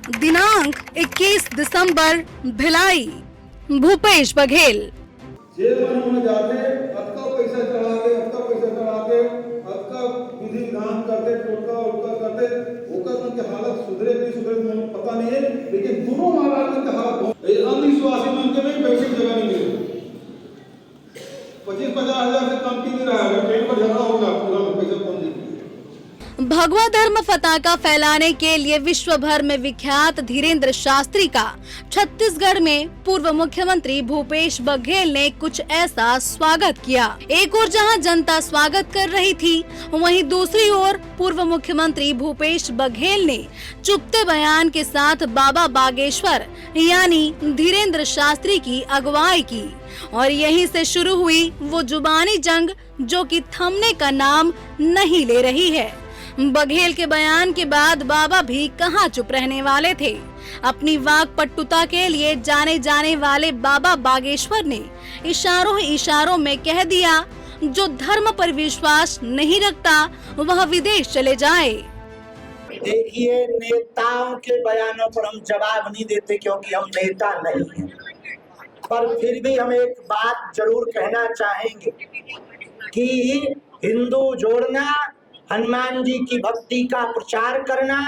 दिनांक 21 दिसंबर, भिलाई। भूपेश बघेल। जेल में जाते अक्का पैसा चढ़ाते अक्का विधि विधान करते टोटका उटका करते ओकर उनके हालत सुधरे नहीं सुधरे पता नहीं है, लेकिन दोनों महाराज के हालत अंधविश्वासी में उनके नहीं पैसे जगह नहीं मिले। 25-50 हजार से कम की नहीं रहा है, ट्रेन पर झगड़ा होगा पूरा पैसा कौन देगी। भगवा धर्म पताका फैलाने के लिए विश्व भर में विख्यात धीरेन्द्र शास्त्री का छत्तीसगढ़ में पूर्व मुख्यमंत्री भूपेश बघेल ने कुछ ऐसा स्वागत किया। एक ओर जहां जनता स्वागत कर रही थी, वहीं दूसरी ओर पूर्व मुख्यमंत्री भूपेश बघेल ने चुपते बयान के साथ बाबा बागेश्वर यानी धीरेन्द्र शास्त्री की अगुवाई की और यहीं से शुरू हुई वो जुबानी जंग जो कि थमने का नाम नहीं ले रही है। बघेल के बयान के बाद बाबा भी कहां चुप रहने वाले थे। अपनी वाकपटुता के लिए जाने वाले बाबा बागेश्वर ने इशारों में कह दिया, जो धर्म पर विश्वास नहीं रखता वह विदेश चले जाए। देखिए, नेताओं के बयानों पर हम जवाब नहीं देते क्योंकि हम नेता नहीं हैं, पर फिर भी हम एक बात जरूर कहना चाहेंगे कि हिंदू जोड़ना, हनुमान जी की भक्ति का प्रचार करना,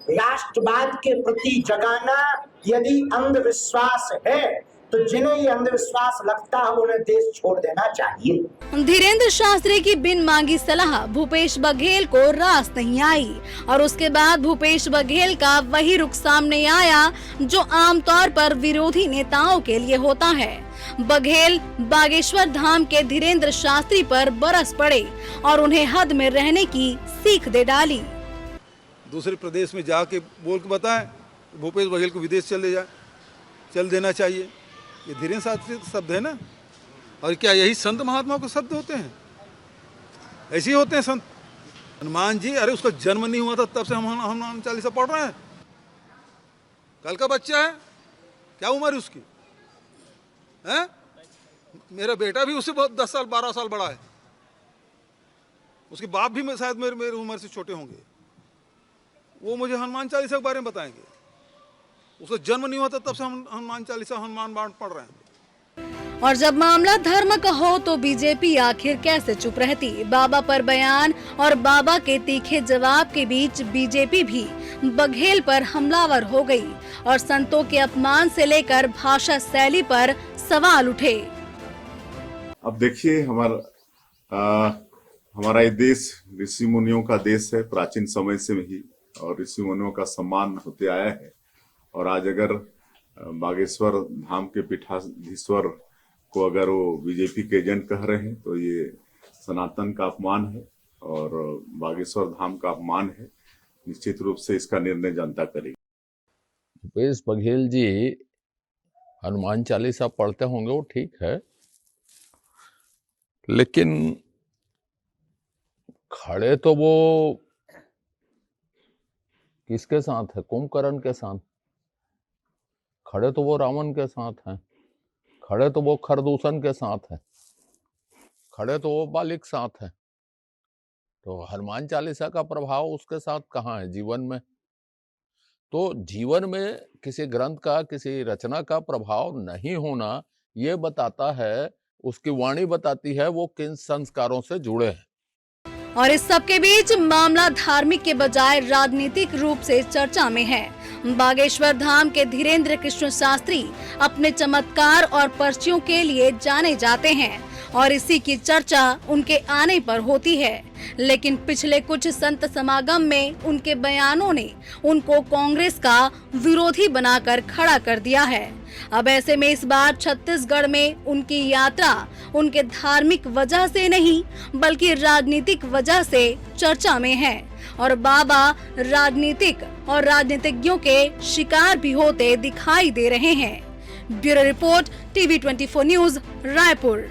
राष्ट्रवाद के प्रति जगाना यदि अंधविश्वास है तो जिन्हें ये अंधविश्वास लगता है उन्हें देश छोड़ देना चाहिए। धीरेन्द्र शास्त्री की बिन मांगी सलाह भूपेश बघेल को रास नहीं आई और उसके बाद भूपेश बघेल का वही रुख सामने आया जो आमतौर पर विरोधी नेताओं के लिए होता है। बघेल बागेश्वर धाम के धीरेन्द्र शास्त्री पर बरस पड़े और उन्हें हद में रहने की सीख दे डाली। दूसरे प्रदेश में जाके बोल के बताएं भूपेश बघेल को विदेश चल देना चाहिए। ये धीरेन्द्र शास्त्री शब्द है ना, और क्या यही संत महात्माओं के शब्द होते हैं? ऐसे ही होते हैं संत। हनुमान जी, अरे उसका जन्म नहीं हुआ था तब से हम हनुमान चालीसा पढ़ रहे हैं। कल का बच्चा है, क्या उम्र है उसकी? है मेरा बेटा भी उससे बहुत 10 साल 12 साल बड़ा है, उसके बाप भी शायद मेरी उम्र से छोटे होंगे। वो मुझे हनुमान चालीसा के बारे में बताएंगे। उसका जन्म नहीं हुआ था तब से हम हनुमान चालीसा हनुमान बाण पढ़ रहे हैं। और जब मामला धर्म का हो तो बीजेपी आखिर कैसे चुप रहती? बाबा पर बयान और बाबा के तीखे जवाब के बीच बीजेपी भी बघेल पर हमलावर हो गई और संतों के अपमान से लेकर भाषा शैली पर सवाल उठे। अब देखिए, हमारा ये देश ऋषि मुनियों का देश है प्राचीन समय से ही, और ऋषि मुनियों का सम्मान होते आया है। और आज अगर बागेश्वर धाम के पीठाधीश्वर को अगर वो बीजेपी के एजेंट कह रहे हैं तो ये सनातन का अपमान है और बागेश्वर धाम का अपमान है। निश्चित रूप से इसका निर्णय जनता करेगी। भूपेश बघेल जी हनुमान चालीसा पढ़ते होंगे, वो ठीक है, लेकिन खड़े तो वो किसके साथ है? कुंभकर्ण के साथ। खड़े तो वो रावण के साथ हैं, खड़े तो वो खरदूषण के साथ हैं, खड़े तो वो बालिक साथ हैं। तो हनुमान चालीसा का प्रभाव उसके साथ कहाँ है जीवन में? तो जीवन में किसी ग्रंथ का, किसी रचना का प्रभाव नहीं होना ये बताता है, उसकी वाणी बताती है वो किन संस्कारों से जुड़े हैं। और इस सब के बीच मामला धार्मिक के बजाय राजनीतिक रूप से चर्चा में है। बागेश्वर धाम के धीरेन्द्र कृष्ण शास्त्री अपने चमत्कार और पर्चियों के लिए जाने जाते हैं और इसी की चर्चा उनके आने पर होती है। लेकिन पिछले कुछ संत समागम में उनके बयानों ने उनको कांग्रेस का विरोधी बनाकर खड़ा कर दिया है। अब ऐसे में इस बार छत्तीसगढ़ में उनकी यात्रा उनके धार्मिक वजह से नहीं बल्कि राजनीतिक वजह से चर्चा में है और बाबा राजनीतिक और राजनीतिज्ञों के शिकार भी होते दिखाई दे रहे हैं। Bureau report, TV 24 news, Raipur.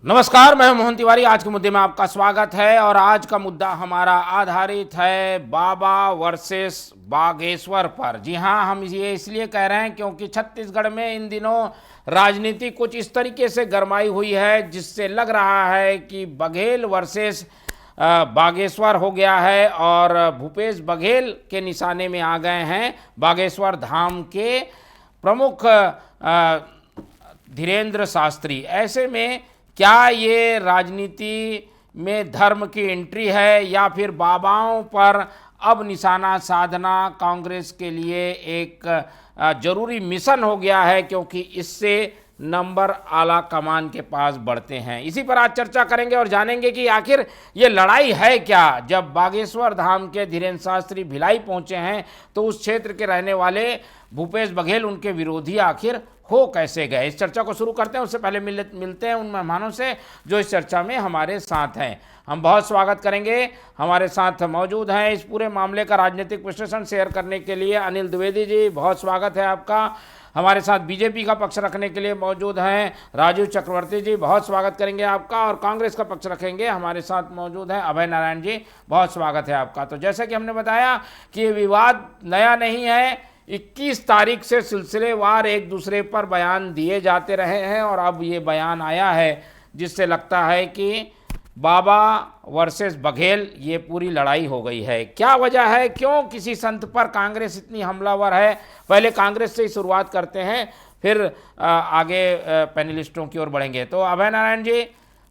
नमस्कार, मैं मोहन तिवारी। आज के मुद्दे में आपका स्वागत है और आज का मुद्दा हमारा आधारित है बाबा वर्सेस बागेश्वर पर। जी हाँ, हम ये इसलिए कह रहे हैं क्योंकि छत्तीसगढ़ में इन दिनों राजनीति कुछ इस तरीके से गरमाई हुई है जिससे लग रहा है कि बघेल वर्सेस बागेश्वर हो गया है और भूपेश बघेल के निशाने में आ गए हैं बागेश्वर धाम के प्रमुख धीरेंद्र शास्त्री। ऐसे में क्या ये राजनीति में धर्म की एंट्री है या फिर बाबाओं पर अब निशाना साधना कांग्रेस के लिए एक जरूरी मिशन हो गया है, क्योंकि इससे नंबर आला कमान के पास बढ़ते हैं। इसी पर आज चर्चा करेंगे और जानेंगे कि आखिर ये लड़ाई है क्या। जब बागेश्वर धाम के धीरेंद्र शास्त्री भिलाई पहुंचे हैं तो उस क्षेत्र के रहने वाले भूपेश बघेल उनके विरोधी आखिर हो कैसे गए। इस चर्चा को शुरू करते हैं। उससे पहले मिलते हैं उन मेहमानों से जो इस चर्चा में हमारे साथ हैं। हम बहुत स्वागत करेंगे। हमारे साथ मौजूद हैं इस पूरे मामले का राजनीतिक विश्लेषण शेयर करने के लिए अनिल द्विवेदी जी, बहुत स्वागत है आपका। हमारे साथ बीजेपी का पक्ष रखने के लिए मौजूद हैं राजीव चक्रवर्ती जी, बहुत स्वागत करेंगे आपका। और कांग्रेस का पक्ष रखेंगे हमारे साथ मौजूद हैं अभय नारायण जी, बहुत स्वागत है आपका। तो जैसे कि हमने बताया कि ये विवाद नया नहीं है, 21 तारीख से सिलसिलेवार एक दूसरे पर बयान दिए जाते रहे हैं और अब ये बयान आया है जिससे लगता है कि बाबा वर्सेस बघेल ये पूरी लड़ाई हो गई है। क्या वजह है, क्यों किसी संत पर कांग्रेस इतनी हमलावर है? पहले कांग्रेस से ही शुरुआत करते हैं, फिर आगे पैनलिस्टों की ओर बढ़ेंगे। तो अभय नारायण जी,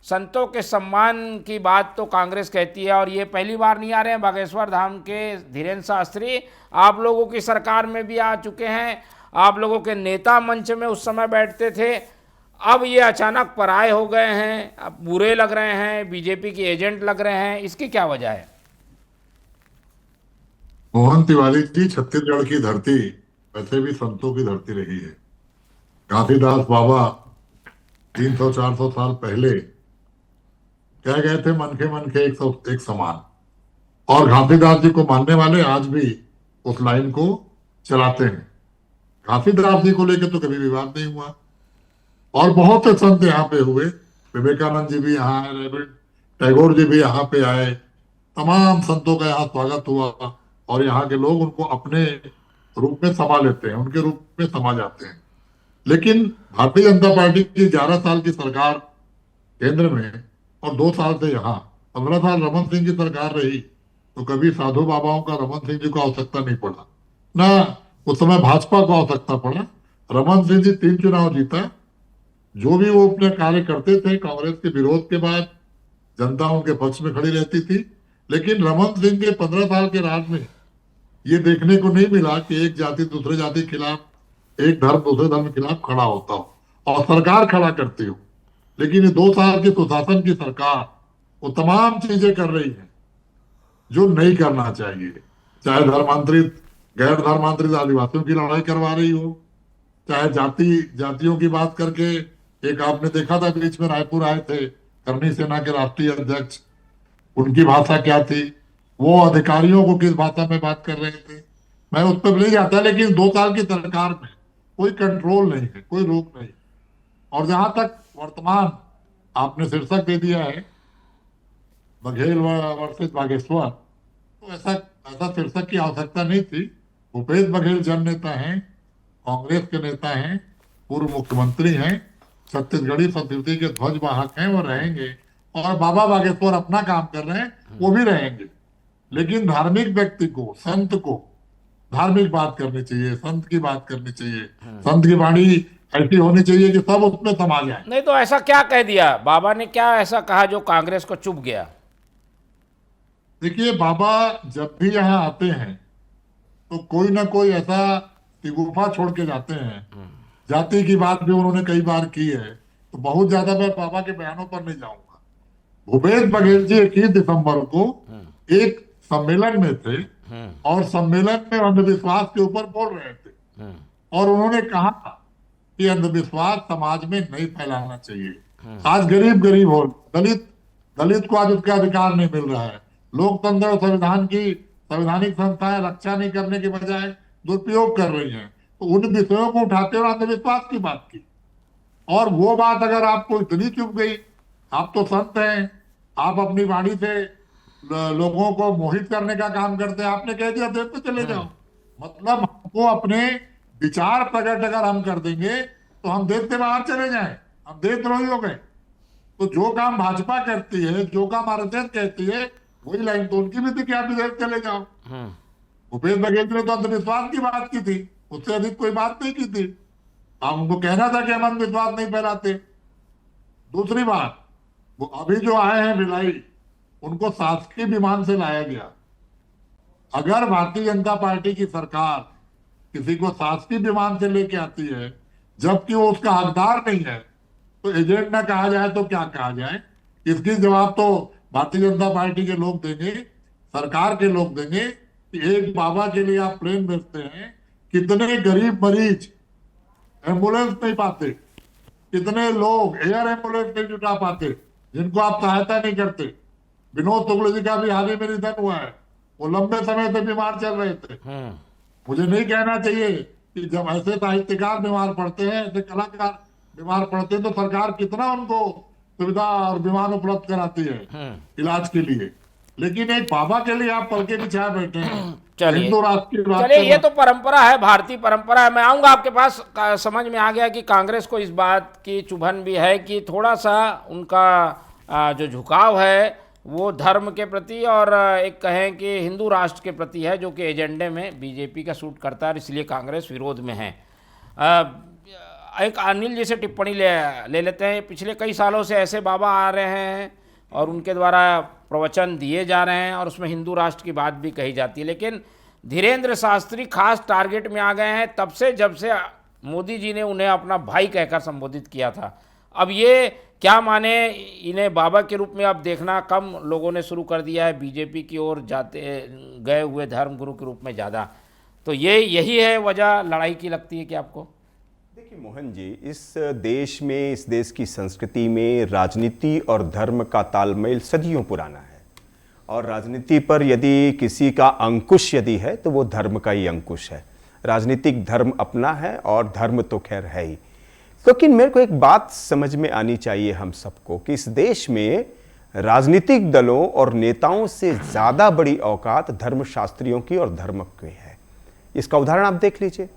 संतों के सम्मान की बात तो कांग्रेस कहती है और ये पहली बार नहीं आ रहे हैं बागेश्वर धाम के धीरेंद्र शास्त्री। आप लोगों की सरकार में भी आ चुके हैं, आप लोगों के नेता मंच में उस समय बैठते थे, अब ये अचानक पराये हो गए हैं, अब बुरे लग रहे हैं, बीजेपी के एजेंट लग रहे हैं, इसकी क्या वजह है? मोहन तिवारी जी, छत्तीसगढ़ की धरती वैसे भी संतों की धरती रही है। घासीदास बाबा 300-400 साल पहले कह गए थे, मन के एक समान, और घासीदास जी को मानने वाले आज भी उस लाइन को चलाते हैं। घासीदास जी को लेकर तो कभी विवाद नहीं हुआ और बहुत से संत यहाँ पे हुए। विवेकानंद जी भी यहाँ आए, रविंद्र टैगोर जी भी यहाँ पे आए, तमाम संतों का यहाँ स्वागत हुआ और यहाँ के लोग उनको अपने रूप में समा लेते हैं, उनके रूप में समा जाते हैं। लेकिन भारतीय जनता पार्टी की 11 साल की सरकार केंद्र में और 2 साल से यहाँ 15 साल रमन सिंह की सरकार रही, तो कभी साधु बाबाओं का रमन सिंह जी को आवश्यकता नहीं पड़ा, ना उस समय भाजपा को आवश्यकता पड़ा। रमन सिंह जी 3 चुनाव जीता, जो भी वो अपने कार्य करते थे कांग्रेस के विरोध के बाद जनता उनके पक्ष में खड़ी रहती थी। लेकिन रमन सिंह के 15 साल के राज में ये देखने को नहीं मिला कि एक जाति दूसरे जाति के खिलाफ, एक धर्म दूसरे धर्म के खिलाफ खड़ा होता हो और सरकार खड़ा करती हो। लेकिन ये 2 साल की सुशासन की सरकार वो तमाम चीजें कर रही है जो नहीं करना चाहिए, चाहे धर्मांतरित गैर धर्मांतरित आदिवासियों की लड़ाई करवा रही हो, चाहे जातियों की बात करके, एक आपने देखा था बीच में रायपुर आए थे करनी सेना के राष्ट्रीय अध्यक्ष, उनकी भाषा क्या थी, वो अधिकारियों को किस भाषा में बात कर रहे थे, मैं उस पर नहीं जाता। लेकिन 2 साल की सरकार में कोई कंट्रोल नहीं है, कोई रोक नहीं। और जहां तक वर्तमान आपने शीर्षक दे दिया है बघेल वर्सेस बागेश्वर, तो ऐसा शीर्षक की आवश्यकता नहीं थी। भूपेश बघेल जननेता हैं, कांग्रेस के नेता हैं, पूर्व मुख्यमंत्री हैं, छत्तीसगढ़ी संस्कृति के ध्वज वाहक हैं, वो रहेंगे। और बाबा बागेश्वर अपना काम कर रहे हैं, वो भी रहेंगे। लेकिन धार्मिक व्यक्ति को, संत को धार्मिक बात करनी चाहिए, संत की बात करनी चाहिए, संत की वाणी ऐसी होनी चाहिए कि सब उसमें समा जाए। नहीं तो ऐसा क्या कह दिया बाबा ने, क्या ऐसा कहा जो कांग्रेस को चुभ गया? देखिए, बाबा जब भी यहाँ आते हैं तो कोई ना कोई ऐसा गुफा छोड़ के जाते हैं। जाति की बात भी उन्होंने कई बार की है, तो बहुत ज्यादा मैं बाबा के बयानों पर नहीं जाऊंगा। भूपेश बघेल जी 21 दिसंबर को एक सम्मेलन में थे और सम्मेलन में अंधविश्वास के ऊपर बोल रहे थे और उन्होंने कहा कि अंधविश्वास समाज में नहीं फैलाना चाहिए। आज गरीब हो, दलित को आज उसका अधिकार नहीं मिल रहा है। लोकतंत्र और संविधान की संवैधानिक संस्थाएं रक्षा नहीं करने के बजाय दुरुपयोग कर रही हैं, तो उन विषयों को उठाते और अंधविश्वास की बात की। और वो बात अगर आपको इतनी चुभ गई, आप तो संत हैं, आप अपनी वाणी से लोगों को मोहित करने का काम करते हैं। आपने कह दिया देश में चले जाओ, मतलब हमको अपने विचार प्रकट अगर हम कर देंगे तो हम देश से बाहर चले जाएं, हम देशद्रोही हो गए। तो जो काम भाजपा करती है, जो काम आरएसएस कहती है, वही लाइन तो उनकी भी थी कि आप विदेश चले जाओ। भूपेश बघेल ने तो अंधविश्वास की बात की थी, उससे अधिक कोई बात नहीं की थी। आप उनको कहना था कि हम अंधविश्वास नहीं फैलाते। दूसरी बात, वो अभी जो आए हैं भिलाई, उनको शासकीय विमान से लाया गया। अगर भारतीय जनता पार्टी की सरकार किसी को शासकीय विमान से लेके आती है जबकि वो उसका हकदार नहीं है, तो एजेंट ना कहा जाए तो क्या कहा जाए? इसकी जवाब तो भारतीय जनता पार्टी के लोग देंगे, सरकार के लोग देंगे कि एक बाबा के लिए आप प्लेन भेजते हैं, कितने गरीब मरीज एम्बुलेंस नहीं पाते, कितने लोग एयर एम्बुलेंस नहीं जुटा पाते, जिनको आप सहायता नहीं करते। विनोद तुगले जी का भी हाल ही में निधन हुआ है, वो लंबे समय से बीमार चल रहे थे। मुझे नहीं कहना चाहिए कि जब ऐसे साहित्यकार बीमार पड़ते हैं, ऐसे कलाकार बीमार पड़ते हैं, तो सरकार कितना उनको सुविधा और विमान उपलब्ध कराती है इलाज के लिए। लेकिन एक बाबा के लिए आप पलके बिछाए बैठे हैं। हिंदू राष्ट्र की बात, चलिए ये तो परंपरा है, भारतीय परंपरा है। मैं आऊंगा आपके पास। समझ में आ गया कि कांग्रेस को इस बात की चुभन भी है कि थोड़ा सा उनका जो झुकाव है वो धर्म के प्रति और एक कहें कि हिंदू राष्ट्र के प्रति है, जो कि एजेंडे में बीजेपी का सूट करता है, इसलिए कांग्रेस विरोध में है। एक अनिल जी से टिप्पणी ले लेते हैं। पिछले कई सालों से ऐसे बाबा आ रहे हैं और उनके द्वारा प्रवचन दिए जा रहे हैं और उसमें हिंदू राष्ट्र की बात भी कही जाती है, लेकिन धीरेन्द्र शास्त्री खास टारगेट में आ गए हैं तब से, जब से मोदी जी ने उन्हें अपना भाई कहकर संबोधित किया था। अब ये क्या माने, इन्हें बाबा के रूप में अब देखना कम लोगों ने शुरू कर दिया है, बीजेपी की ओर जाते गए हुए धर्मगुरु के रूप में ज़्यादा। तो यही है वजह लड़ाई की लगती है कि आपको? देखिए मोहन जी, इस देश में, इस देश की संस्कृति में राजनीति और धर्म का तालमेल सदियों पुराना है, और राजनीति पर यदि किसी का अंकुश यदि है तो वो धर्म का ही अंकुश है। राजनीतिक धर्म अपना है और धर्म तो खैर है ही। लेकिन मेरे को एक बात समझ में आनी चाहिए हम सबको कि इस देश में राजनीतिक दलों और नेताओं से ज़्यादा बड़ी औकात धर्मशास्त्रियों की और धर्म की है। इसका उदाहरण आप देख लीजिए।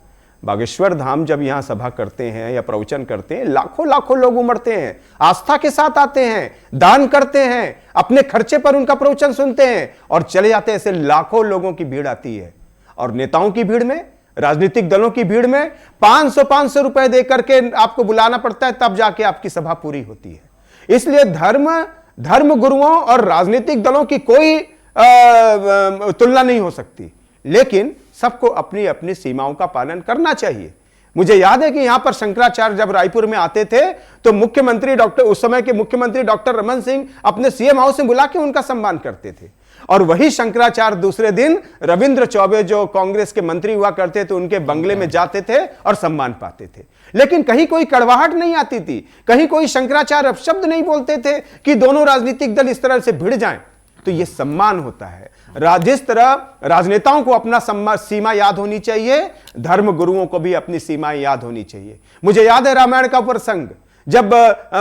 बागेश्वर धाम जब यहाँ सभा करते हैं या प्रवचन करते हैं, लाखों लाखों लोग उमड़ते हैं, आस्था के साथ आते हैं, दान करते हैं, अपने खर्चे पर उनका प्रवचन सुनते हैं और चले जाते हैं। ऐसे लाखों लोगों की भीड़ आती है। और नेताओं की भीड़ में, राजनीतिक दलों की भीड़ में 500 रुपए देकर के आपको बुलाना पड़ता है, तब जाके आपकी सभा पूरी होती है। इसलिए धर्म गुरुओं और राजनीतिक दलों की कोई तुलना नहीं हो सकती, लेकिन सबको अपनी अपनी सीमाओं का पालन करना चाहिए। मुझे याद है कि यहां पर शंकराचार्य जब रायपुर में आते थे तो उस समय के मुख्यमंत्री डॉक्टर रमन सिंह अपने सीएम हाउस में बुला के उनका सम्मान करते थे, और वही शंकराचार्य दूसरे दिन रविंद्र चौबे जो कांग्रेस के मंत्री हुआ करते थे उनके बंगले में जाते थे और सम्मान पाते थे। लेकिन कहीं कोई कड़वाहट नहीं आती थी, कहीं कोई शंकराचार्य अपशब्द नहीं बोलते थे कि दोनों राजनीतिक दल इस तरह से भिड़ जाएं। तो यह सम्मान होता है। जिस तरह राजनेताओं को अपना सीमा याद होनी चाहिए, धर्म गुरुओं को भी अपनी सीमाएं याद होनी चाहिए। मुझे याद है रामायण का प्रसंग, जब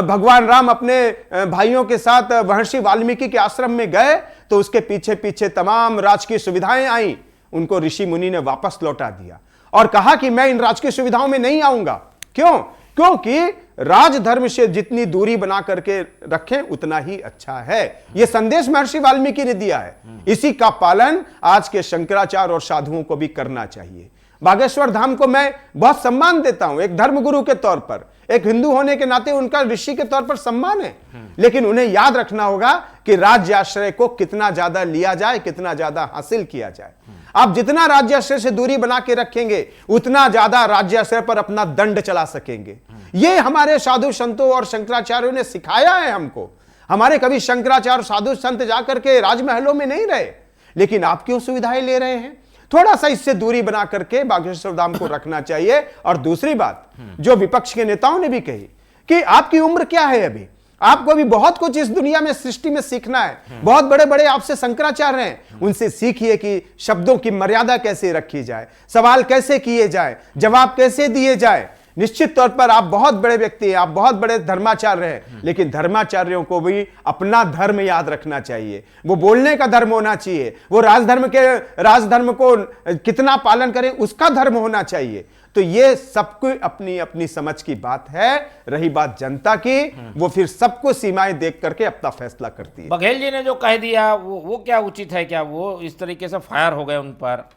भगवान राम अपने भाइयों के साथ महर्षि वाल्मीकि के आश्रम में गए तो उसके पीछे पीछे तमाम राजकीय सुविधाएं आई, उनको ऋषि मुनि ने वापस लौटा दिया और कहा कि मैं इन राजकीय सुविधाओं में नहीं आऊंगा। क्यों? क्योंकि राजधर्म से जितनी दूरी बना करके रखें उतना ही अच्छा है। यह संदेश महर्षि वाल्मीकि ने दिया है। इसी का पालन आज के शंकराचार्य और साधुओं को भी करना चाहिए। बागेश्वर धाम को मैं बहुत सम्मान देता हूं, एक धर्मगुरु के तौर पर, एक हिंदू होने के नाते उनका ऋषि के तौर पर सम्मान है। लेकिन उन्हें याद रखना होगा कि राज्याश्रय को कितना ज्यादा लिया जाए, कितना ज्यादा हासिल किया जाए। आप जितना राज्याश्रय से दूरी बना के रखेंगे उतना ज्यादा राज्याश्रय पर अपना दंड चला सकेंगे। यह हमारे साधु संतों और शंकराचार्यों ने सिखाया है हमको। हमारे कभी शंकराचार्य साधु संत जाकर के राजमहलों में नहीं रहे, लेकिन आप क्यों सुविधाएं ले रहे हैं? थोड़ा सा इससे दूरी बना करके बागेश्वर धाम को रखना चाहिए। और दूसरी बात जो विपक्ष के नेताओं ने भी कही कि आपकी उम्र क्या है, अभी आपको भी बहुत कुछ इस दुनिया में, सृष्टि में सीखना है। बहुत बड़े बड़े आपसे शंकराचार्य हैं, उनसे सीखिए कि शब्दों की मर्यादा कैसे रखी जाए, सवाल कैसे किए जाए, जवाब कैसे दिए जाए। निश्चित तौर पर आप बहुत बड़े व्यक्ति हैं, आप बहुत बड़े धर्माचार्य हैं, लेकिन धर्माचार्यों को भी अपना धर्म याद रखना चाहिए। वो बोलने का धर्म होना चाहिए, वो राजधर्म को कितना पालन करें उसका धर्म होना चाहिए। तो ये सबको अपनी अपनी समझ की बात है। रही बात जनता की, वो फिर सबको सीमाएं देख करके अपना फैसला करती है। बघेल जी ने जो कह दिया वो क्या उचित है? क्या वो इस तरीके से फायर हो गए उन पर?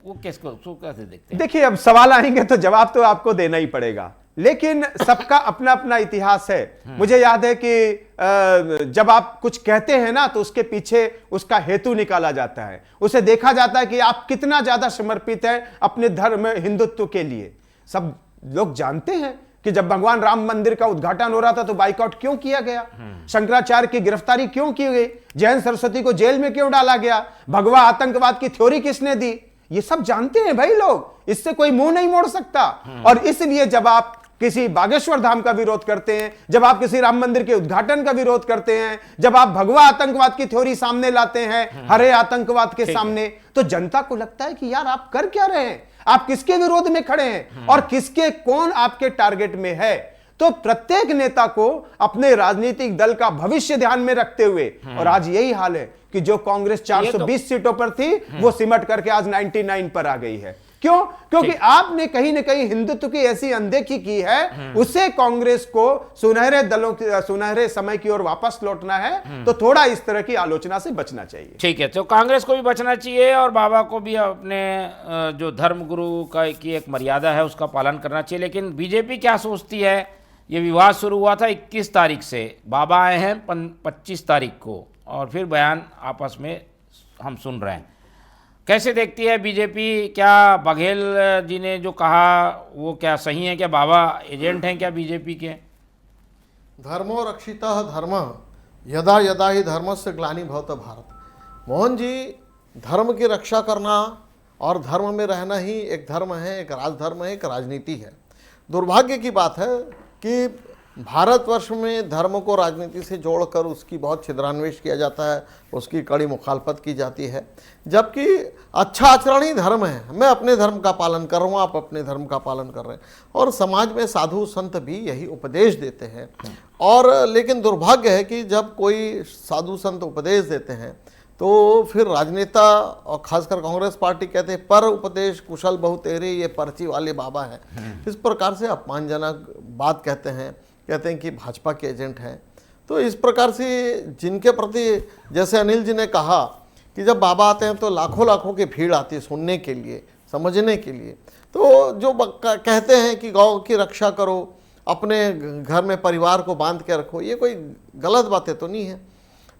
वो उसको कैसे देखते हैं? देखिए, अब सवाल आएंगे तो जवाब तो आपको देना ही पड़ेगा, लेकिन सबका अपना अपना इतिहास है। मुझे याद है कि जब आप कुछ कहते हैं ना तो उसके पीछे उसका हेतु निकाला जाता है, उसे देखा जाता है कि आप कितना ज्यादा समर्पित हैं अपने धर्म हिंदुत्व के लिए। सब लोग जानते हैं कि जब भगवान राम मंदिर का उद्घाटन हो रहा था तो बाइकआउट क्यों किया गया, शंकराचार्य की गिरफ्तारी क्यों की गई, जैन सरस्वती को जेल में क्यों डाला गया, भगवा आतंकवाद की थ्योरी किसने दी, ये सब जानते हैं भाई लोग, इससे कोई मुंह नहीं मोड़ सकता। और इसलिए जब आप किसी बागेश्वर धाम का विरोध करते हैं, जब आप किसी राम मंदिर के उद्घाटन का विरोध करते हैं, जब आप भगवा आतंकवाद की थ्योरी सामने लाते हैं हरे आतंकवाद के सामने, तो जनता को लगता है कि यार आप कर क्या रहे हैं, आप किसके विरोध में खड़े हैं और किसके कौन आपके टारगेट में है। तो प्रत्येक नेता को अपने राजनीतिक दल का भविष्य ध्यान में रखते हुए, और आज यही हाल है कि जो कांग्रेस 420 सीटों पर थी वो सिमट करके आज 99 पर आ गई है। क्यों? क्योंकि आपने कहीं ना कहीं हिंदुत्व की ऐसी अनदेखी की है, उसे कांग्रेस को सुनहरे समय की ओर वापस लौटना है, तो थोड़ा इस तरह की आलोचना से बचना चाहिए। ठीक है, तो कांग्रेस को भी बचना चाहिए और बाबा को भी अपने जो धर्म गुरु की एक मर्यादा है उसका पालन करना चाहिए। लेकिन बीजेपी क्या सोचती है? ये विवाद शुरू हुआ था 21 तारीख से, बाबा आए हैं 25 तारीख को, और फिर बयान आपस में हम सुन रहे हैं। कैसे देखती है बीजेपी? क्या बघेल जी ने जो कहा वो क्या सही है? क्या बाबा एजेंट हैं क्या बीजेपी के? धर्मो रक्षितः धर्म यदा यदा ही धर्मस्य ग्लानि भवति भारत। मोहन जी, धर्म की रक्षा करना और धर्म में रहना ही एक धर्म है, एक राजधर्म है, एक राजनीति है। दुर्भाग्य की बात है कि भारतवर्ष में धर्म को राजनीति से जोड़कर उसकी बहुत छिद्रान्वेष किया जाता है, उसकी कड़ी मुखालफत की जाती है, जबकि अच्छा आचरण ही धर्म है। मैं अपने धर्म का पालन कर रहा हूँ, आप अपने धर्म का पालन कर रहे हैं, और समाज में साधु संत भी यही उपदेश देते हैं। और लेकिन दुर्भाग्य है कि जब कोई साधु संत उपदेश देते हैं तो फिर राजनेता और खासकर कांग्रेस पार्टी कहते हैं पर उपदेश कुशल बहु तेरे, ये पर्ची वाले बाबा हैं। इस प्रकार से अपमानजनक बात कहते हैं कि भाजपा के एजेंट हैं। तो इस प्रकार से जिनके प्रति, जैसे अनिल जी ने कहा कि जब बाबा आते हैं तो लाखों लाखों की भीड़ आती है सुनने के लिए, समझने के लिए, तो जो कहते हैं कि गौ की रक्षा करो, अपने घर में परिवार को बांध के रखो, ये कोई गलत बातें तो नहीं है।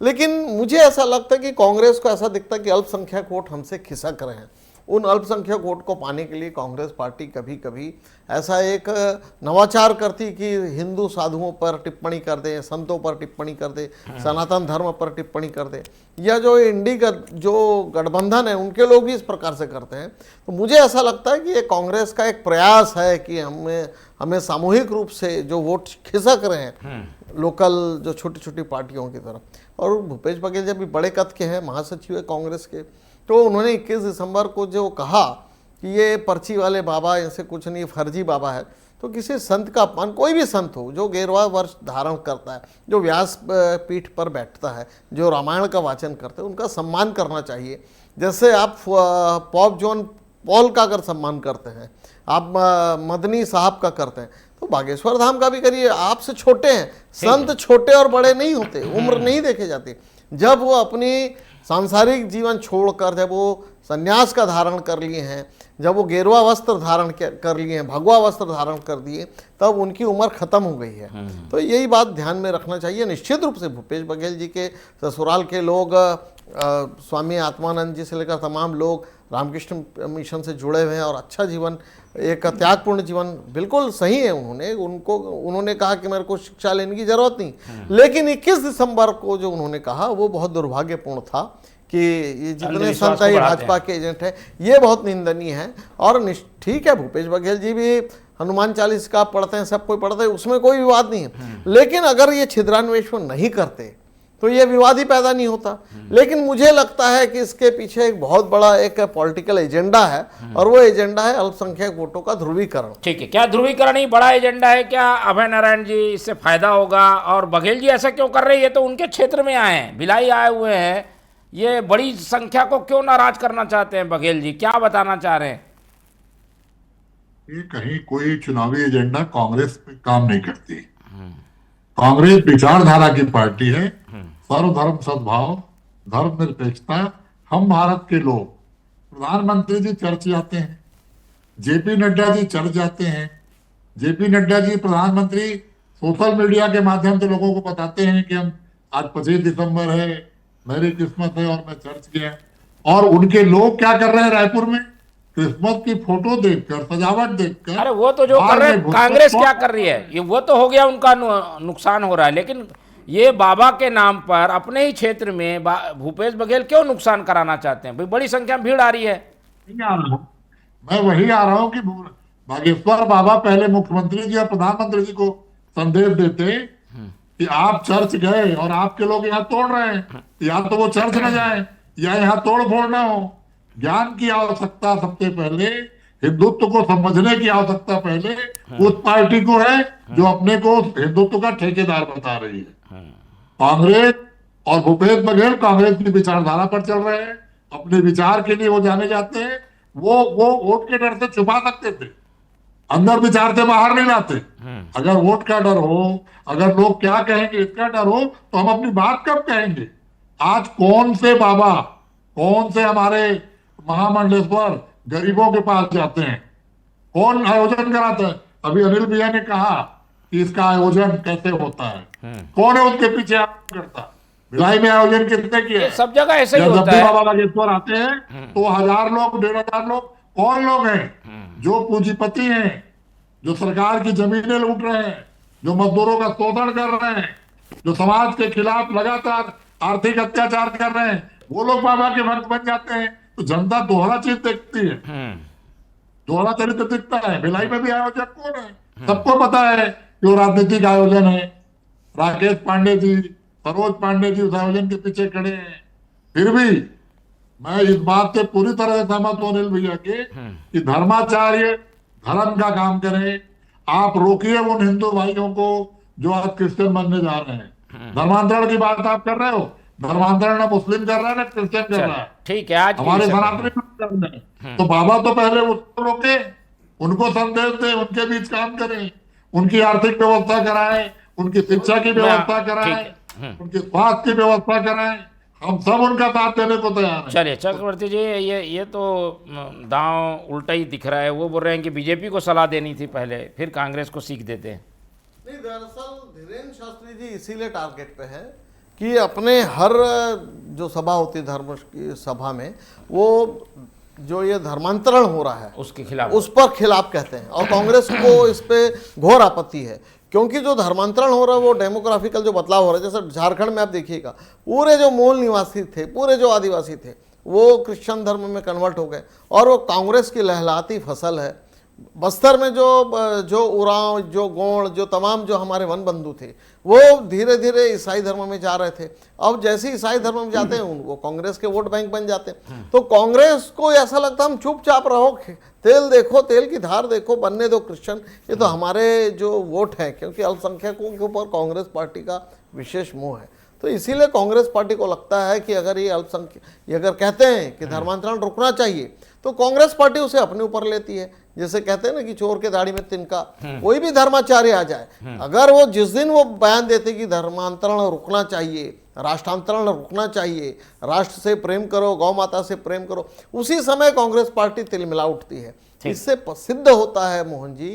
लेकिन मुझे ऐसा लगता है कि कांग्रेस को ऐसा दिखता है कि अल्पसंख्यक वोट हमसे खिसक रहे हैं। उन अल्पसंख्यक वोट को पाने के लिए कांग्रेस पार्टी कभी कभी ऐसा एक नवाचार करती कि हिंदू साधुओं पर टिप्पणी कर दे, संतों पर टिप्पणी कर दे, सनातन धर्म पर टिप्पणी कर दे, या जो इंडी का जो गठबंधन है उनके लोग भी इस प्रकार से करते हैं। तो मुझे ऐसा लगता है कि ये कांग्रेस का एक प्रयास है कि हमें सामूहिक रूप से जो वोट खिसक रहे हैं लोकल जो छोटी छोटी पार्टियों की तरफ। और भूपेश बघेल जब भी बड़े कद के हैं, महासचिव है कांग्रेस के, तो उन्होंने 21 दिसंबर को जो कहा कि ये पर्ची वाले बाबा, इनसे कुछ नहीं, फर्जी बाबा है, तो किसी संत का अपमान, कोई भी संत हो जो गेरुआ वस्त्र धारण करता है, जो व्यास पीठ पर बैठता है, जो रामायण का वाचन करते हैं, उनका सम्मान करना चाहिए। जैसे आप पॉप जॉन पॉल का अगर सम्मान करते हैं, आप मदनी साहब का करते हैं, तो बागेश्वर धाम का भी करिए। आपसे छोटे हैं, संत छोटे और बड़े नहीं होते, उम्र नहीं देखे जाती। जब वो अपनी सांसारिक जीवन छोड़कर, जब वो संन्यास का धारण कर लिए हैं, जब वो गेरुआ वस्त्र धारण कर लिए हैं, भगवा वस्त्र धारण कर दिए, तब उनकी उम्र खत्म हो गई है। तो यही बात ध्यान में रखना चाहिए। निश्चित रूप से भूपेश बघेल जी के ससुराल के लोग, स्वामी आत्मानंद जी से लेकर तमाम लोग रामकृष्ण मिशन से जुड़े हुए हैं और अच्छा जीवन, एक त्यागपूर्ण जीवन बिल्कुल सही है। उन्होंने कहा कि मेरे को शिक्षा लेने की जरूरत नहीं, लेकिन 21 दिसंबर को जो उन्होंने कहा वो बहुत दुर्भाग्यपूर्ण था कि ये जितने संत है भाजपा के एजेंट है, ये बहुत निंदनीय है। और ठीक है, भूपेश बघेल जी भी हनुमान चालीस का पढ़ते हैं, सब कोई पढ़ते हैं, उसमें कोई विवाद नहीं है। लेकिन अगर ये छिद्रान्वेषण नहीं करते तो ये विवाद ही पैदा नहीं होता। लेकिन मुझे लगता है कि इसके पीछे एक बहुत बड़ा एक पॉलिटिकल एजेंडा है, और वो एजेंडा है अल्पसंख्यक वोटों का ध्रुवीकरण। ठीक है, क्या ध्रुवीकरण ही बड़ा एजेंडा है? क्या अभय नारायण जी इससे फायदा होगा? और बघेल जी ऐसा क्यों कर रहे हैं? ये तो उनके क्षेत्र में आए हैं, भिलाई आए हुए हैं, ये बड़ी संख्या को क्यों नाराज करना चाहते हैं बघेल जी? क्या बताना चाह रहे हैं? ये कहीं कोई चुनावी एजेंडा कांग्रेस पे काम नहीं करती। कांग्रेस विचारधारा की पार्टी है, सर्वधर्म सद्भाव, धर्मनिरपेक्षता। हम भारत के लोग, प्रधानमंत्री जी चर्च जाते हैं, जेपी नड्डा जी चर्च जाते हैं, जेपी नड्डा जी प्रधानमंत्री सोशल मीडिया के माध्यम से लोगों को बताते हैं कि हम आज 25 दिसंबर है, मेरी किस्मत है और मैं चर्च गया। और उनके लोग क्या कर रहे हैं रायपुर में? क्रिसमस की फोटो देखकर, सजावट देखकर। अरे वो तो जो कर रहे हैं, कांग्रेस क्या कर रही है? ये वो तो हो गया, उनका नुकसान हो रहा है। लेकिन ये बाबा के नाम पर अपने ही क्षेत्र में भूपेश बघेल क्यों नुकसान कराना चाहते हैं? भाई बड़ी संख्या में भीड़ आ रही है। मैं वही आ रहा हूँ कि बागेश्वर बाबा पहले मुख्यमंत्री जी या प्रधानमंत्री जी को संदेश देते कि आप चर्च गए और आपके लोग यहाँ तोड़ रहे हैं, या तो वो चर्च न जाए या यहाँ तोड़ फोड़ ना हो। ज्ञान की आवश्यकता सबसे पहले, हिंदुत्व को समझने की आवश्यकता पहले उस पार्टी को है जो अपने को हिंदुत्व का ठेकेदार बता रही है। कांग्रेस और भूपेश बघेल कांग्रेस की विचारधारा पर चल रहे हैं, अपने विचार के लिए वो जाने जाते हैं। वो वोट के डर से छुपा सकते थे, अंदर विचार से बाहर नहीं लाते। अगर वोट का डर हो, अगर लोग क्या कहेंगे इसका डर हो, तो हम अपनी बात कब कहेंगे? आज कौन से बाबा, कौन से हमारे महामंडलेश्वर गरीबों के पास जाते हैं? कौन आयोजन कराता है? अभी अनिल भैया ने कहा कि इसका आयोजन कैसे होता है, कौन है उसके पीछे करता? भिलाई में आयोजन किसने किया? सब जगह ऐसे ही होता जब भी है। बाबा बागेश्वर आते हैं तो 1000 लोग, 1500 लोग, कौन लोग हैं? जो पूंजीपति हैं, जो सरकार की जमीनें लूट रहे हैं, जो मजदूरों का शोषण कर रहे हैं, जो समाज के खिलाफ लगातार आर्थिक अत्याचार कर रहे हैं, वो लोग बाबा के भक्त बन जाते हैं। तो जनता दोहरा चीज देखती है, दोहरा चरित्र दिखता है। भिलाई में भी आयोजक कौन है? सबको पता है कि वो राजनीतिक आयोजन है। राकेश पांडे जी, सरोज पांडे जी उस आयोजन के पीछे खड़े हैं। फिर भी मैं इस बात से पूरी तरह से सहमत हूं अनिल भैया के कि धर्माचार्य धर्म का काम करें। आप रोकिए उन हिंदू भाइयों को जो आज क्रिश्चियन बनने जा रहे हैं। धर्मांतरण की बात आप कर रहे हो, धर्मांतरण ना मुस्लिम कर रहा है ना क्रिश्चियन कर रहा है। ठीक है, आज हमारे सनातनी कर रहे हैं। तो बाबा तो पहले उसको रोके, उनको संदेश दे, उनके बीच काम करें, उनकी आर्थिक व्यवस्था कराएं, उनकी शिक्षा की व्यवस्था कराएं, उनके स्वास्थ्य की व्यवस्था कराएं। हम सब उनका साथ देने को तैयार हैं। चलिए चक्रवर्ती जी, ये तो दांव उल्टा ही दिख रहा है। वो बोल रहे हैं कि बीजेपी को सलाह देनी थी पहले, फिर कांग्रेस को सीख देते हैं। नहीं, दरअसल धीरेन्द्र शास्त्री जी इसीलिए टारगेट पे है कि अपने हर जो सभा होती है धर्म की सभा में, वो जो ये धर्मांतरण हो रहा है उसके खिलाफ, उस पर खिलाफ कहते हैं। और कांग्रेस को इस पे घोर आपत्ति है, क्योंकि जो धर्मांतरण हो रहा है वो डेमोग्राफिकल जो बदलाव हो रहा है, जैसे झारखंड में आप देखिएगा, पूरे जो मूल निवासी थे, पूरे जो आदिवासी थे, वो क्रिश्चियन धर्म में कन्वर्ट हो गए और वो कांग्रेस की लहलहाती फसल है। बस्तर में जो उरांव, जो गोंड, जो तमाम जो हमारे वन बंधु थे, वो धीरे धीरे ईसाई धर्म में जा रहे थे। अब जैसे ईसाई धर्म में जाते हैं वो कांग्रेस के वोट बैंक बन जाते हैं। तो कांग्रेस को ऐसा लगता है हम चुपचाप रहो, तेल देखो, तेल की धार देखो, बनने दो क्रिश्चियन, ये तो हमारे जो वोट हैं, क्योंकि अल्पसंख्यकों के ऊपर कांग्रेस पार्टी का विशेष मोह है। तो इसीलिए कांग्रेस पार्टी को लगता है कि अगर ये अगर कहते हैं कि धर्मांतरण रुकना चाहिए, तो कांग्रेस पार्टी उसे अपने ऊपर लेती है। जैसे कहते हैं ना कि चोर के दाढ़ी में तिनका, कोई भी धर्माचार्य आ जाए, अगर वो जिस दिन वो बयान देते कि धर्मांतरण रुकना चाहिए, राष्ट्रांतरण रुकना चाहिए, राष्ट्र से प्रेम करो, गौ माता से प्रेम करो, उसी समय कांग्रेस पार्टी तिलमिला उठती है। इससे सिद्ध होता है मोहन जी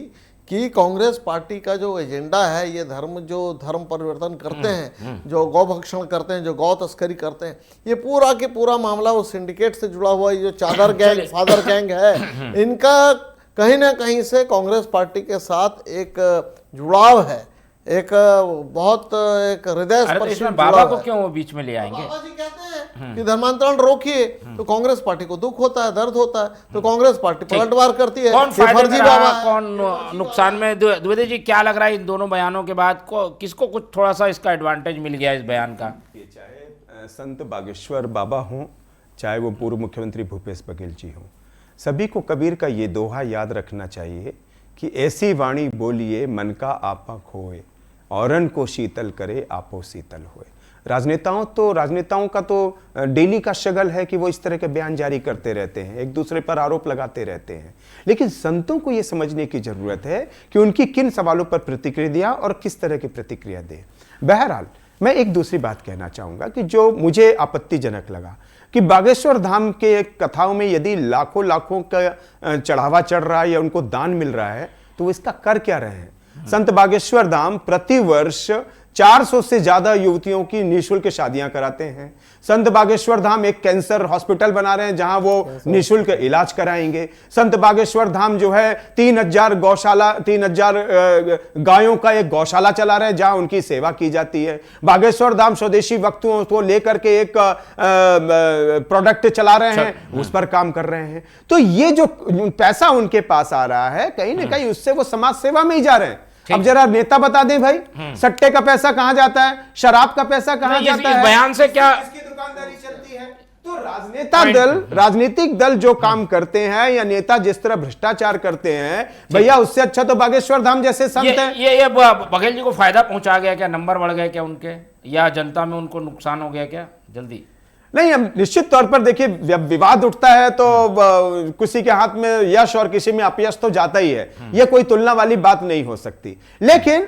कि कांग्रेस पार्टी का जो एजेंडा है, ये धर्म परिवर्तन करते हैं, जो गौ भक्षण करते हैं, जो गौ तस्करी करते हैं, ये पूरा के पूरा मामला वो सिंडिकेट से जुड़ा हुआ, ये जो चादर गैंग, फादर गैंग है, इनका कहीं ना कहीं से कांग्रेस पार्टी के साथ एक जुड़ाव है, एक बहुत एक हृदय स्पर्शी बाबा को क्यों वो बीच में ले आएंगे? बाबा जी कहते हैं कि धर्मांतरण रोकिए, तो कांग्रेस पार्टी को दुख होता है, दर्द होता है, तो कांग्रेस पार्टी पलटवार करती है। कौन फायदे में रहा, कौन नुकसान में? द्विवेदी जी क्या लग रहा है इन दोनों बयानों के बाद, किसको कुछ थोड़ा सा इसका एडवांटेज मिल गया इस बयान का? संत बागेश्वर बाबा हों, चाहे वो पूर्व मुख्यमंत्री भूपेश बघेल जी हों, सभी को कबीर का ये दोहा याद रखना चाहिए कि ऐसी वाणी बोलिए मन का आपा खोए, औरन को शीतल करे आपो शीतल होए। राजनेताओं का तो डेली का शगल है कि वो इस तरह के बयान जारी करते रहते हैं, एक दूसरे पर आरोप लगाते रहते हैं, लेकिन संतों को ये समझने की जरूरत है कि उनकी किन सवालों पर प्रतिक्रिया दिया और किस तरह की प्रतिक्रिया दें। बहरहाल मैं एक दूसरी बात कहना चाहूंगा कि जो मुझे आपत्तिजनक लगा कि बागेश्वर धाम के कथाओं में यदि लाखों का चढ़ावा चढ़ रहा है या उनको दान मिल रहा है तो वो इसका कर क्या रहे हैं। संत बागेश्वर धाम प्रतिवर्ष 400 से ज्यादा युवतियों की निःशुल्क शादियां कराते हैं। संत बागेश्वर धाम एक कैंसर हॉस्पिटल बना रहे हैं जहां वो निःशुल्क इलाज कराएंगे। संत बागेश्वर धाम जो है 3000 गायों का एक गौशाला चला रहे हैं जहां उनकी सेवा की जाती है। बागेश्वर धाम स्वदेशी वस्तुओं को लेकर के एक प्रोडक्ट चला रहे हैं, उस पर काम कर रहे हैं। तो ये जो पैसा उनके पास आ रहा है कहीं ना कहीं उससे वो समाज सेवा में ही जा रहे हैं। अब जरा नेता बता दें भाई, सट्टे का पैसा कहां जाता है, शराब का पैसा कहां जाता है, बयान से क्या इसकी दुकानदारी चलती है। तो राजनीतिक दल जो काम करते हैं या नेता जिस तरह भ्रष्टाचार करते हैं, भैया उससे अच्छा तो बागेश्वर धाम जैसे संत हैं। ये बघेल जी को फायदा पहुंचा गया क्या, नंबर बढ़ गए क्या उनके, या जनता में उनको नुकसान हो गया क्या जल्दी? नहीं, हम निश्चित तौर पर देखिए जब विवाद उठता है तो किसी के हाथ में यश और किसी में अपयश तो जाता ही है, यह कोई तुलना वाली बात नहीं हो सकती। लेकिन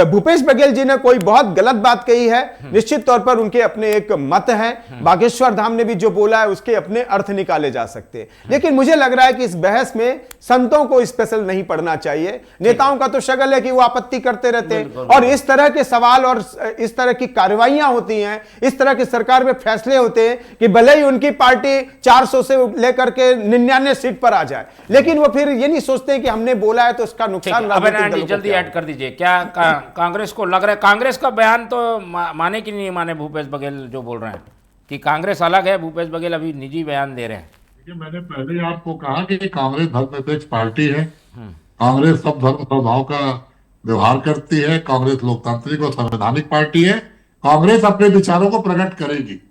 भूपेश बघेल जी ने कोई बहुत गलत बात कही है, निश्चित तौर पर उनके अपने एक मत है। बागेश्वर धाम ने भी जो बोला है उसके अपने अर्थ निकाले जा सकते हैं, लेकिन मुझे लग रहा है कि इस बहस में संतों को स्पेशल नहीं पढ़ना चाहिए। नेताओं का तो शगल है कि वो आपत्ति करते रहते हैं और इस तरह के सवाल और इस तरह की कार्रवाइयां होती हैं, इस तरह की सरकार में फैसले होते हैं कि भले ही उनकी पार्टी 400 से लेकर के 99 सीट पर आ जाए, लेकिन वो फिर ये नहीं सोचते कि हमने बोला है तो इसका नुकसान जल्दी ऐड कर दीजिए। क्या कांग्रेस को लग रहा है, कांग्रेस का बयान तो माने कि नहीं माने भूपेश बघेल जो बोल रहे हैं कि कांग्रेस अलग है, भूपेश बघेल अभी निजी बयान दे रहे हैं? देखिए, मैंने पहले ही आपको कहा कि कांग्रेस धर्मनिरपेक्ष पार्टी है। कांग्रेस सब धर्म सद्भाव का व्यवहार करती है। कांग्रेस लोकतांत्रिक और संवैधानिक पार्टी है। कांग्रेस अपने विचारों को प्रकट करेगी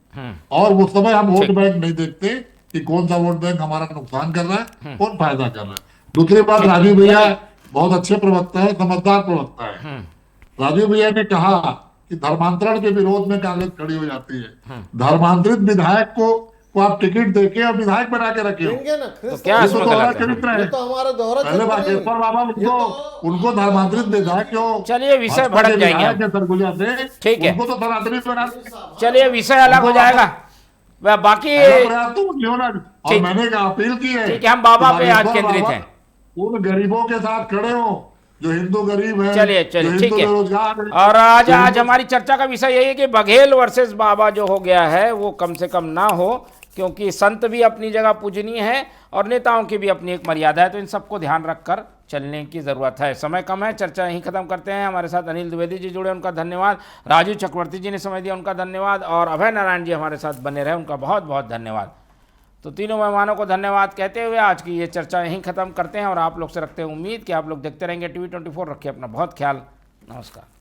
और उस समय हम वोट बैंक नहीं देखते कि कौन सा वोट बैंक हमारा नुकसान कर रहा है, कौन फायदा कर रहा है। दूसरी बात, राजीव भैया बहुत अच्छे प्रवक्ता है, समझदार प्रवक्ता है। राजीव भैया ने कहा कि धर्मांतरण के विरोध में कांग्रेस खड़ी हो जाती है। धर्मांतरित विधायक को आप टिकट देके और विधायक बना के रखे तो क्या चरित्र है। पहले बागेश्वर बाबा उनको धर्मांतरित विधायक क्यों, चलिए विषय भड़क जाएंगे सरगुजा से, ठीक है, उनको तो धर्मांतरित बना, चलिए विषय अलग हो जाएगा। बाकी और मैंने अपील की है, ठीक है, हम बाबा पे आज केंद्रित हैं। उन गरीबों के साथ खड़े हो जो हिंदू गरीब है, चलिए ठीक है। और आज हमारी चर्चा का विषय यही है कि बघेल वर्सेस बाबा जो हो गया है वो कम से कम ना हो, क्योंकि संत भी अपनी जगह पूजनीय है और नेताओं की भी अपनी एक मर्यादा है, तो इन सबको ध्यान रखकर चलने की ज़रूरत है। समय कम है, चर्चा यहीं ख़त्म करते हैं। हमारे साथ अनिल द्विवेदी जी जुड़े, उनका धन्यवाद। राजू चक्रवर्ती जी ने समय दिया, उनका धन्यवाद। और अभय नारायण जी हमारे साथ बने रहे, उनका बहुत बहुत धन्यवाद। तो तीनों मेहमानों को धन्यवाद कहते हुए आज की ये चर्चा यहीं ख़त्म करते हैं और आप लोग से रखते हैं उम्मीद कि आप लोग देखते रहेंगे TV24। रखिए अपना बहुत ख्याल। नमस्कार।